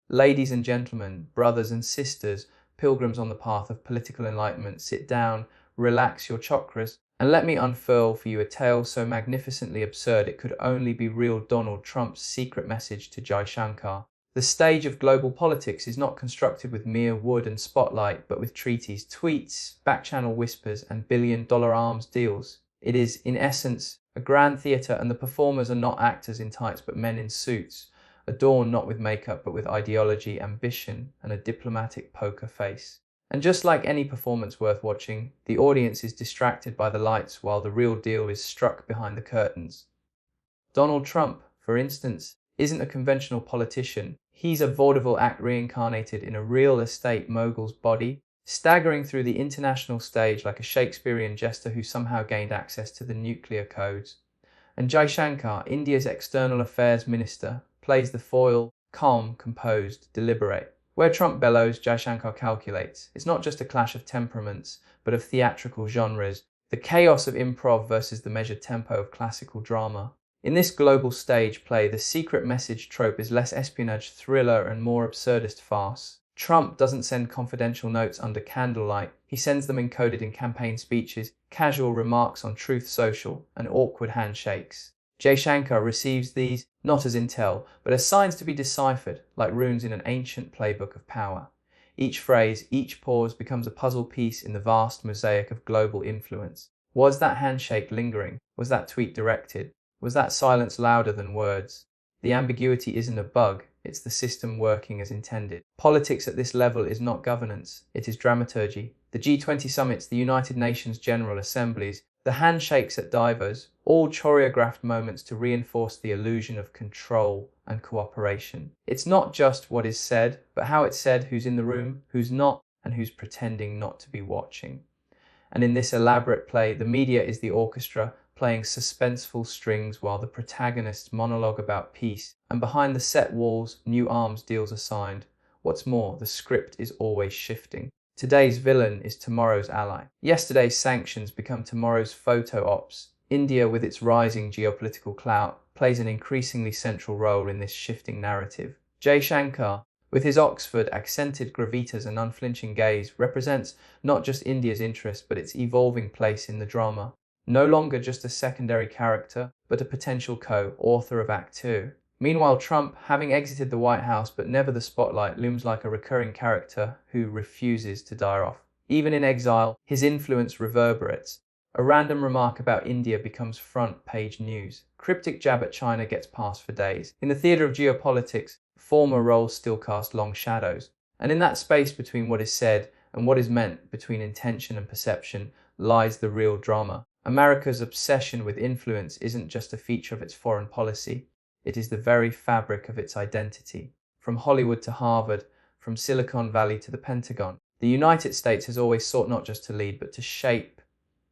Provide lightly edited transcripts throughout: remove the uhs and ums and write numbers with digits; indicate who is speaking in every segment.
Speaker 1: Ladies and gentlemen, brothers and sisters, pilgrims on the path of political enlightenment, sit down, relax your chakras, and let me unfurl for you a tale so magnificently absurd it could only be real Donald Trump's secret message to Jaishankar. The stage of global politics is not constructed with mere wood and spotlight, but with treaties, tweets, back-channel whispers, and billion-dollar arms deals. It is, in essence, a grand theatre, and the performers are not actors in tights but men in suits, adorned not with makeup but with ideology, ambition, and a diplomatic poker face. And just like any performance worth watching, the audience is distracted by the lights while the real deal is struck behind the curtains. Donald Trump, for instance, isn't a conventional politician. He's a vaudeville act reincarnated in a real estate mogul's body, staggering through the international stage like a Shakespearean jester who somehow gained access to the nuclear codes. And Jaishankar, India's external affairs minister, plays the foil, calm, composed, deliberate. Where Trump bellows, Jaishankar calculates. It's not just a clash of temperaments, but of theatrical genres, the chaos of improv versus the measured tempo of classical drama. In this global stage play, the secret message trope is less espionage thriller and more absurdist farce. Trump doesn't send confidential notes under candlelight. He sends them encoded in campaign speeches, casual remarks on Truth Social, and awkward handshakes. Jaishankar receives these not as intel, but as signs to be deciphered, like runes in an ancient playbook of power. Each phrase, each pause becomes a puzzle piece in the vast mosaic of global influence. Was that handshake lingering? Was that tweet directed? Was that silence louder than words? The ambiguity isn't a bug, it's the system working as intended. Politics at this level is not governance, it is dramaturgy. The G20 summits, the United Nations General Assemblies, the handshakes at Davos, all choreographed moments to reinforce the illusion of control and cooperation. It's not just what is said, but how it's said, who's in the room, who's not, and who's pretending not to be watching. And in this elaborate play, the media is the orchestra, playing suspenseful strings while the protagonists monologue about peace, and behind the set walls, new arms deals are signed. What's more, the script is always shifting. Today's villain is tomorrow's ally. Yesterday's sanctions become tomorrow's photo ops. India, with its rising geopolitical clout, plays an increasingly central role in this shifting narrative. Jaishankar, with his Oxford accented gravitas and unflinching gaze, represents not just India's interest but its evolving place in the drama. No longer just a secondary character, but a potential co-author of Act Two. Meanwhile, Trump, having exited the White House but never the spotlight, looms like a recurring character who refuses to die off. Even in exile, his influence reverberates. A random remark about India becomes front-page news. Cryptic jab at China gets passed for days. In the theatre of geopolitics, former roles still cast long shadows. And in that space between what is said and what is meant, between intention and perception, lies the real drama. America's obsession with influence isn't just a feature of its foreign policy, it is the very fabric of its identity. From Hollywood to Harvard, from Silicon Valley to the Pentagon, the United States has always sought not just to lead, but to shape.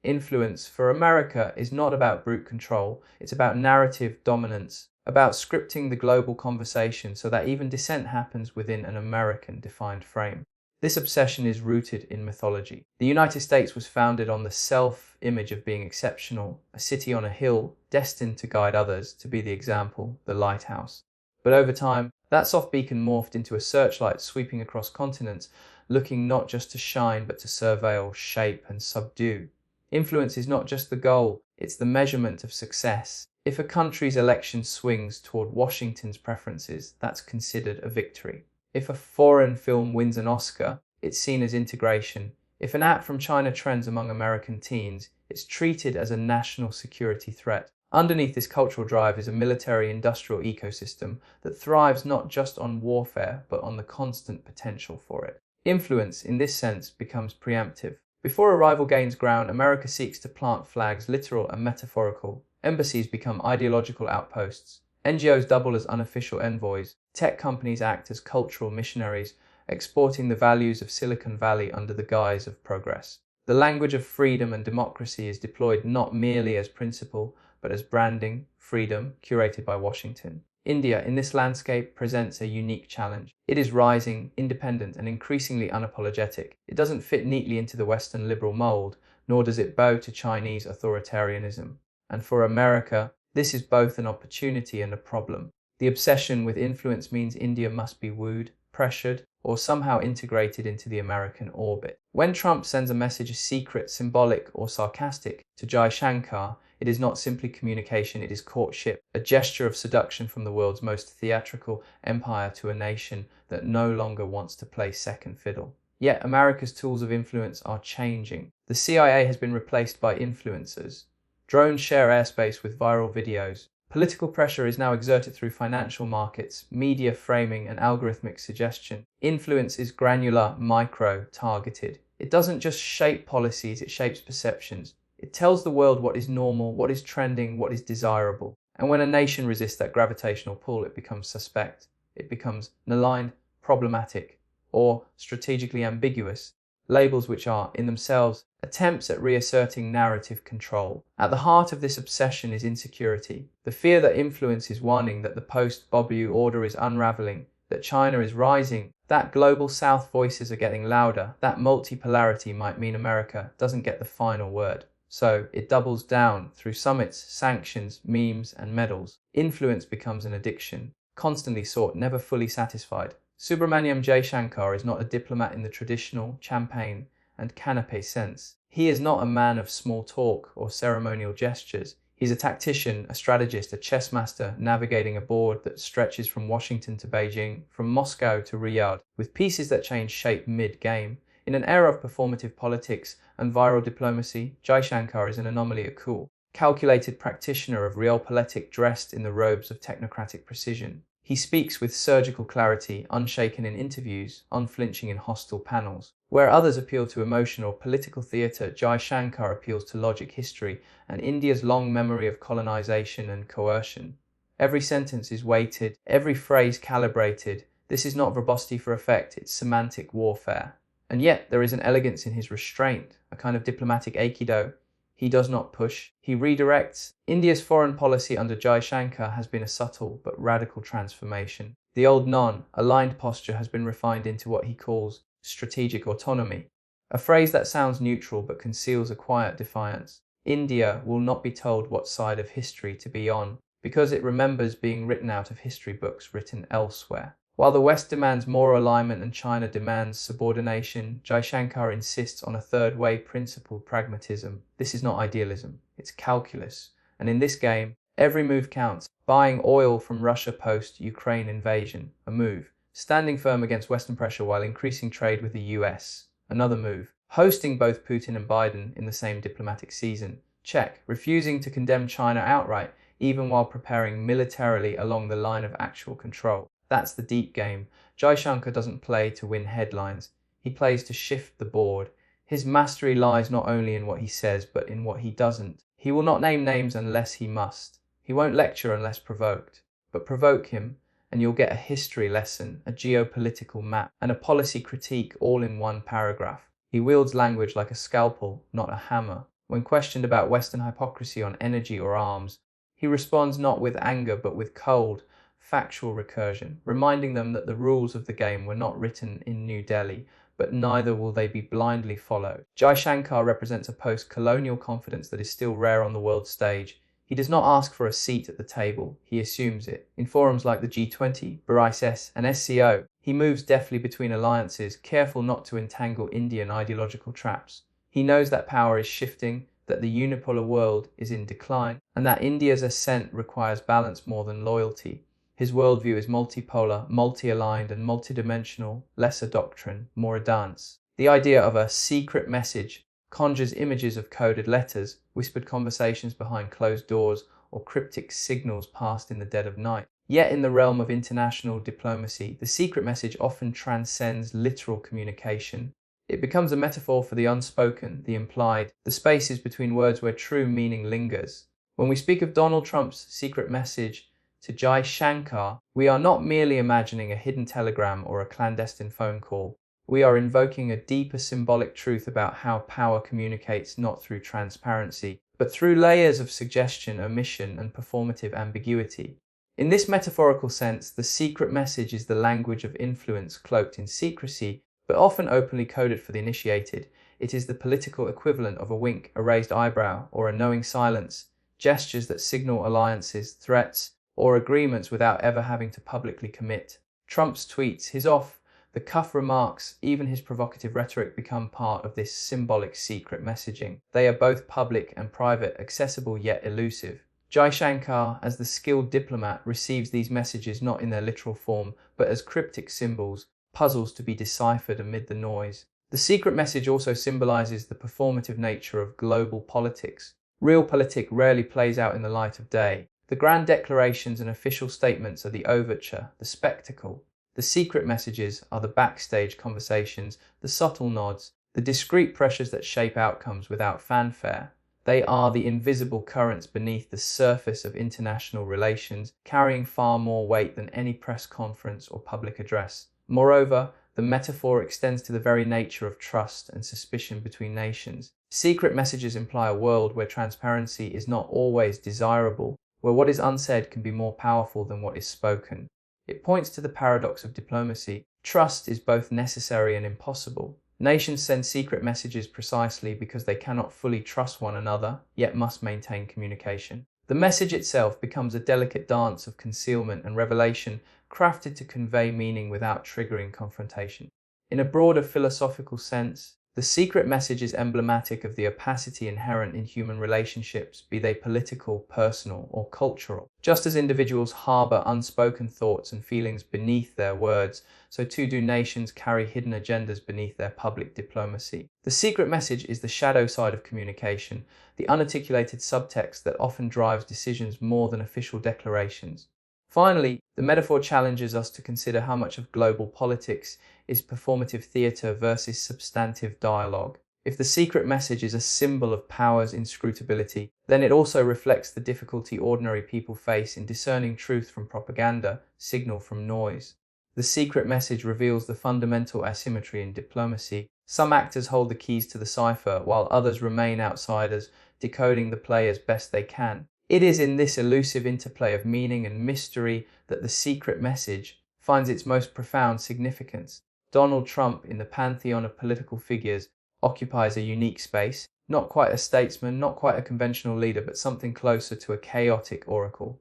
Speaker 1: Influence for America is not about brute control, it's about narrative dominance, about scripting the global conversation so that even dissent happens within an American-defined frame. This obsession is rooted in mythology. The United States was founded on the self-image of being exceptional, a city on a hill destined to guide others, to be the example, the lighthouse. But over time, that soft beacon morphed into a searchlight sweeping across continents, looking not just to shine but to surveil, shape and subdue. Influence is not just the goal, it's the measurement of success. If a country's election swings toward Washington's preferences, that's considered a victory. If a foreign film wins an Oscar, it's seen as integration. If an app from China trends among American teens, it's treated as a national security threat. Underneath this cultural drive is a military-industrial ecosystem that thrives not just on warfare, but on the constant potential for it. Influence, in this sense, becomes preemptive. Before a rival gains ground, America seeks to plant flags, literal and metaphorical. Embassies become ideological outposts. NGOs double as unofficial envoys. Tech companies act as cultural missionaries, exporting the values of Silicon Valley under the guise of progress. The language of freedom and democracy is deployed not merely as principle, but as branding, freedom, curated by Washington. India, in this landscape, presents a unique challenge. It is rising, independent, and increasingly unapologetic. It doesn't fit neatly into the Western liberal mold, nor does it bow to Chinese authoritarianism. And for America, this is both an opportunity and a problem. The obsession with influence means India must be wooed, pressured, or somehow integrated into the American orbit. When Trump sends a message secret, symbolic, or sarcastic to Jaishankar, it is not simply communication, it is courtship, a gesture of seduction from the world's most theatrical empire to a nation that no longer wants to play second fiddle. Yet America's tools of influence are changing. The CIA has been replaced by influencers. Drones share airspace with viral videos. Political pressure is now exerted through financial markets, media framing, and algorithmic suggestion. Influence is granular, micro, targeted. It doesn't just shape policies, it shapes perceptions. It tells the world what is normal, what is trending, what is desirable. And when a nation resists that gravitational pull, it becomes suspect. It becomes maligned, problematic, or strategically ambiguous. Labels which are, in themselves, attempts at reasserting narrative control. At the heart of this obsession is insecurity, the fear that influence is waning, that the post-Bobu order is unraveling, that China is rising, that global South voices are getting louder, that multipolarity might mean America doesn't get the final word. So it doubles down through summits, sanctions, memes, and medals. Influence becomes an addiction, constantly sought, never fully satisfied. Subramaniam Jaishankar is not a diplomat in the traditional champagne and canapé sense. He is not a man of small talk or ceremonial gestures. He's a tactician, a strategist, a chessmaster navigating a board that stretches from Washington to Beijing, from Moscow to Riyadh, with pieces that change shape mid-game. In an era of performative politics and viral diplomacy, Jaishankar is an anomaly, a cool, calculated practitioner of Realpolitik dressed in the robes of technocratic precision. He speaks with surgical clarity, unshaken in interviews, unflinching in hostile panels. Where others appeal to emotion or political theatre, Jaishankar appeals to logic, history, and India's long memory of colonization and coercion. Every sentence is weighted, every phrase calibrated. This is not verbosity for effect, it's semantic warfare. And yet there is an elegance in his restraint, a kind of diplomatic aikido. He does not push, he redirects. India's foreign policy under Jaishankar has been a subtle but radical transformation. The old non-aligned posture has been refined into what he calls strategic autonomy, a phrase that sounds neutral but conceals a quiet defiance. India will not be told what side of history to be on, because it remembers being written out of history books written elsewhere. While the West demands more alignment and China demands subordination, Jaishankar insists on a third-way principled pragmatism. This is not idealism, it's calculus. And in this game, every move counts. Buying oil from Russia post-Ukraine invasion, a move. Standing firm against Western pressure while increasing trade with the US, another move. Hosting both Putin and Biden in the same diplomatic season, check. Refusing to condemn China outright, even while preparing militarily along the line of actual control. That's the deep game. Jaishankar doesn't play to win headlines. He plays to shift the board. His mastery lies not only in what he says, but in what he doesn't. He will not name names unless he must. He won't lecture unless provoked. But provoke him, and you'll get a history lesson, a geopolitical map, and a policy critique all in one paragraph. He wields language like a scalpel, not a hammer. When questioned about Western hypocrisy on energy or arms, he responds not with anger, but with cold, factual recursion, reminding them that the rules of the game were not written in New Delhi, but neither will they be blindly followed. Jaishankar represents a post-colonial confidence that is still rare on the world stage. He does not ask for a seat at the table, he assumes it. In forums like the G20, BRICS, and SCO, he moves deftly between alliances, careful not to entangle Indian ideological traps. He knows that power is shifting, that the unipolar world is in decline, and that India's ascent requires balance more than loyalty. His worldview is multipolar, multi-aligned, and multidimensional, less a doctrine, more a dance. The idea of a secret message conjures images of coded letters, whispered conversations behind closed doors, or cryptic signals passed in the dead of night. Yet in the realm of international diplomacy, the secret message often transcends literal communication. It becomes a metaphor for the unspoken, the implied, the spaces between words where true meaning lingers. When we speak of Donald Trump's secret message to Jaishankar, we are not merely imagining a hidden telegram or a clandestine phone call. We are invoking a deeper symbolic truth about how power communicates not through transparency, but through layers of suggestion, omission, and performative ambiguity. In this metaphorical sense, the secret message is the language of influence cloaked in secrecy, but often openly coded for the initiated. It is the political equivalent of a wink, a raised eyebrow, or a knowing silence, gestures that signal alliances, threats, or agreements without ever having to publicly commit. Trump's tweets, his off-the-cuff remarks, even his provocative rhetoric become part of this symbolic secret messaging. They are both public and private, accessible yet elusive. Jaishankar, as the skilled diplomat, receives these messages not in their literal form, but as cryptic symbols, puzzles to be deciphered amid the noise. The secret message also symbolizes the performative nature of global politics. Realpolitik rarely plays out in the light of day. The grand declarations and official statements are the overture, the spectacle. The secret messages are the backstage conversations, the subtle nods, the discreet pressures that shape outcomes without fanfare. They are the invisible currents beneath the surface of international relations, carrying far more weight than any press conference or public address. Moreover, the metaphor extends to the very nature of trust and suspicion between nations. Secret messages imply a world where transparency is not always desirable, where what is unsaid can be more powerful than what is spoken. It points to the paradox of diplomacy. Trust is both necessary and impossible. Nations send secret messages precisely because they cannot fully trust one another, yet must maintain communication. The message itself becomes a delicate dance of concealment and revelation, crafted to convey meaning without triggering confrontation. In a broader philosophical sense, the secret message is emblematic of the opacity inherent in human relationships, be they political, personal, or cultural. Just as individuals harbor unspoken thoughts and feelings beneath their words, so too do nations carry hidden agendas beneath their public diplomacy. The secret message is the shadow side of communication, the unarticulated subtext that often drives decisions more than official declarations. Finally, the metaphor challenges us to consider how much of global politics is performative theatre versus substantive dialogue. If the secret message is a symbol of power's inscrutability, then it also reflects the difficulty ordinary people face in discerning truth from propaganda, signal from noise. The secret message reveals the fundamental asymmetry in diplomacy. Some actors hold the keys to the cipher, while others remain outsiders, decoding the play as best they can. It is in this elusive interplay of meaning and mystery that the secret message finds its most profound significance. Donald Trump, in the pantheon of political figures, occupies a unique space, not quite a statesman, not quite a conventional leader, but something closer to a chaotic oracle.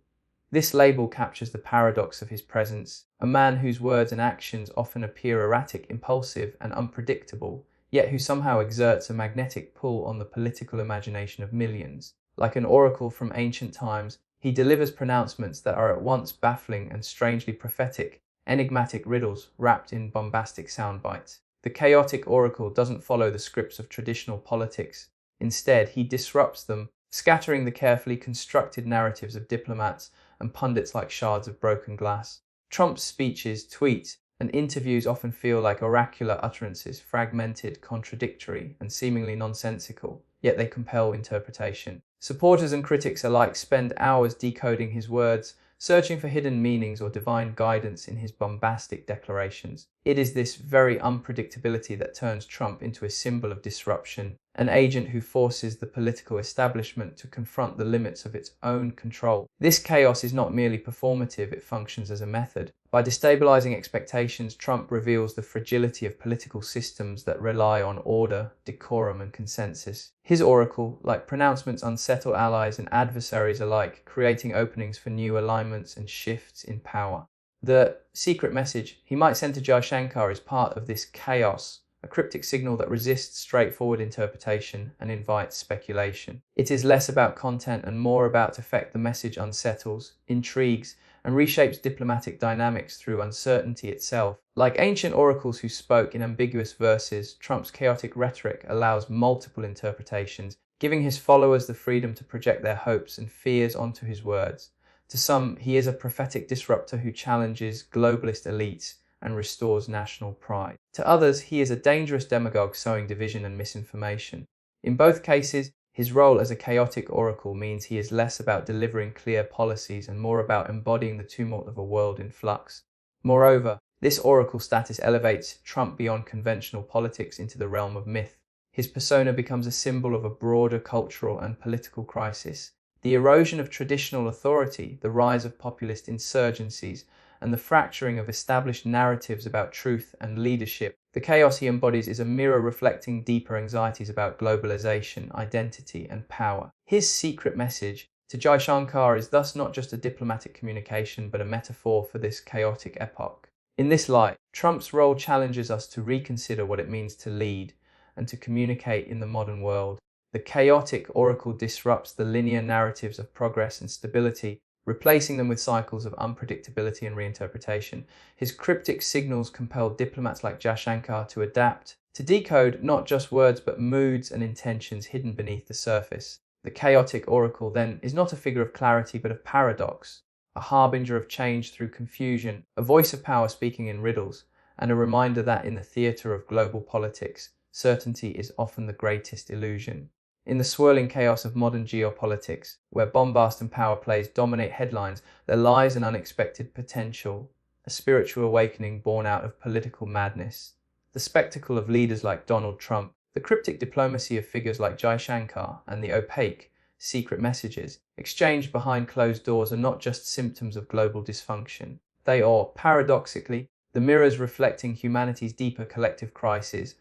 Speaker 1: This label captures the paradox of his presence, a man whose words and actions often appear erratic, impulsive, and unpredictable, yet who somehow exerts a magnetic pull on the political imagination of millions. Like an oracle from ancient times, he delivers pronouncements that are at once baffling and strangely prophetic, enigmatic riddles wrapped in bombastic soundbites. The chaotic oracle doesn't follow the scripts of traditional politics. Instead, he disrupts them, scattering the carefully constructed narratives of diplomats and pundits like shards of broken glass. Trump's speeches, tweets, and interviews often feel like oracular utterances, fragmented, contradictory, and seemingly nonsensical, yet they compel interpretation. Supporters and critics alike spend hours decoding his words, searching for hidden meanings or divine guidance in his bombastic declarations. It is this very unpredictability that turns Trump into a symbol of disruption, an agent who forces the political establishment to confront the limits of its own control. This chaos is not merely performative, it functions as a method. By destabilizing expectations, Trump reveals the fragility of political systems that rely on order, decorum, and consensus. His oracle, like pronouncements, unsettle allies and adversaries alike, creating openings for new alignments and shifts in power. The secret message he might send to Jaishankar is part of this chaos, a cryptic signal that resists straightforward interpretation and invites speculation. It is less about content and more about effect. The message unsettles, intrigues, and reshapes diplomatic dynamics through uncertainty itself. Like ancient oracles who spoke in ambiguous verses, Trump's chaotic rhetoric allows multiple interpretations, giving his followers the freedom to project their hopes and fears onto his words. To some, he is a prophetic disruptor who challenges globalist elites and restores national pride. To others, he is a dangerous demagogue sowing division and misinformation. In both cases, his role as a chaotic oracle means he is less about delivering clear policies and more about embodying the tumult of a world in flux. Moreover, this oracle status elevates Trump beyond conventional politics into the realm of myth. His persona becomes a symbol of a broader cultural and political crisis. The erosion of traditional authority, the rise of populist insurgencies, and the fracturing of established narratives about truth and leadership. The chaos he embodies is a mirror reflecting deeper anxieties about globalization, identity, and power. His secret message, to Jaishankar is thus not just a diplomatic communication, but a metaphor for this chaotic epoch. In this light, Trump's role challenges us to reconsider what it means to lead and to communicate in the modern world. The chaotic oracle disrupts the linear narratives of progress and stability, replacing them with cycles of unpredictability and reinterpretation. His cryptic signals compel diplomats like Jaishankar to adapt, to decode not just words but moods and intentions hidden beneath the surface. The chaotic oracle, then, is not a figure of clarity but of paradox, a harbinger of change through confusion, a voice of power speaking in riddles, and a reminder that in the theatre of global politics, certainty is often the greatest illusion. In the swirling chaos of modern geopolitics, where bombast and power plays dominate headlines, there lies an unexpected potential, a spiritual awakening born out of political madness. The spectacle of leaders like Donald Trump, the cryptic diplomacy of figures like Jaishankar, and the opaque, secret messages exchanged behind closed doors are not just symptoms of global dysfunction. They are, paradoxically, the mirrors reflecting humanity's deeper collective crises,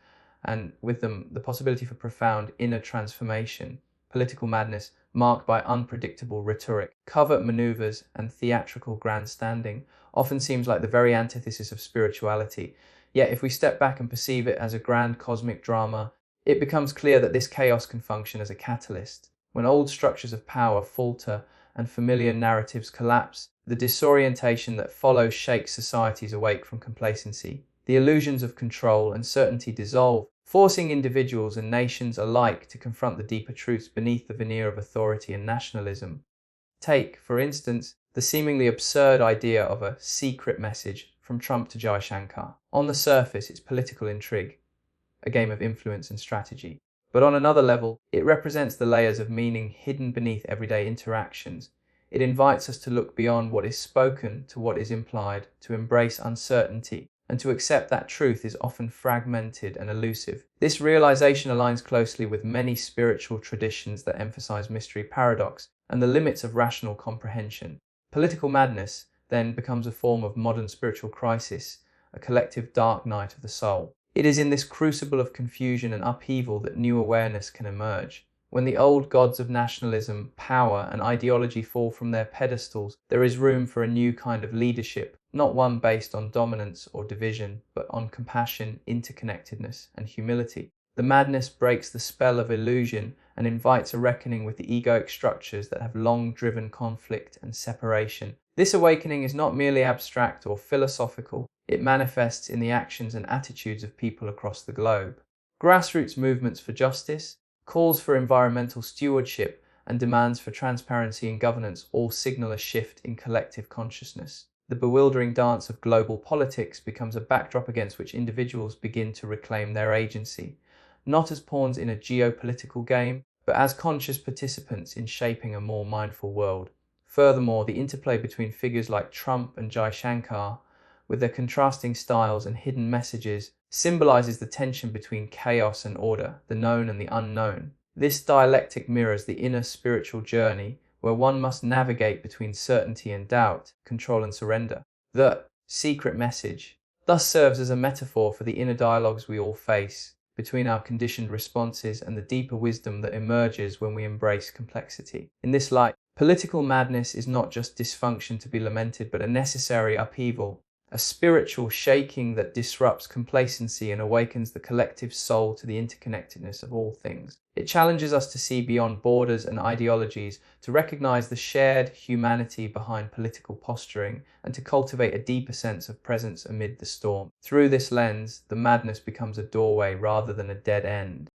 Speaker 1: and with them the possibility for profound inner transformation. Political madness marked by unpredictable rhetoric, covert maneuvers, and theatrical grandstanding often seems like the very antithesis of spirituality. Yet if we step back and perceive it as a grand cosmic drama, it becomes clear that this chaos can function as a catalyst. When old structures of power falter and familiar narratives collapse, the disorientation that follows shakes societies awake from complacency. The illusions of control and certainty dissolve, forcing individuals and nations alike to confront the deeper truths beneath the veneer of authority and nationalism. Take, for instance, the seemingly absurd idea of a secret message from Trump to Jaishankar. On the surface, it's political intrigue, a game of influence and strategy. But on another level, it represents the layers of meaning hidden beneath everyday interactions. It invites us to look beyond what is spoken to what is implied, to embrace uncertainty, and to accept that truth is often fragmented and elusive. This realization aligns closely with many spiritual traditions that emphasize mystery, paradox, and the limits of rational comprehension. Political madness then becomes a form of modern spiritual crisis, a collective dark night of the soul. It is in this crucible of confusion and upheaval that new awareness can emerge. When the old gods of nationalism, power, and ideology fall from their pedestals, there is room for a new kind of leadership, not one based on dominance or division, but on compassion, interconnectedness, and humility. The madness breaks the spell of illusion and invites a reckoning with the egoic structures that have long driven conflict and separation. This awakening is not merely abstract or philosophical, it manifests in the actions and attitudes of people across the globe. Grassroots movements for justice, calls for environmental stewardship, and demands for transparency in governance all signal a shift in collective consciousness. The bewildering dance of global politics becomes a backdrop against which individuals begin to reclaim their agency, not as pawns in a geopolitical game, but as conscious participants in shaping a more mindful world. Furthermore, the interplay between figures like Trump and Jaishankar, with their contrasting styles and hidden messages, symbolizes the tension between chaos and order, the known and the unknown. This dialectic mirrors the inner spiritual journey where one must navigate between certainty and doubt, control and surrender. The secret message thus serves as a metaphor for the inner dialogues we all face, between our conditioned responses and the deeper wisdom that emerges when we embrace complexity. In this light, political madness is not just dysfunction to be lamented, but a necessary upheaval, a spiritual shaking that disrupts complacency and awakens the collective soul to the interconnectedness of all things. It challenges us to see beyond borders and ideologies, to recognize the shared humanity behind political posturing, and to cultivate a deeper sense of presence amid the storm. Through this lens, the madness becomes a doorway rather than a dead end.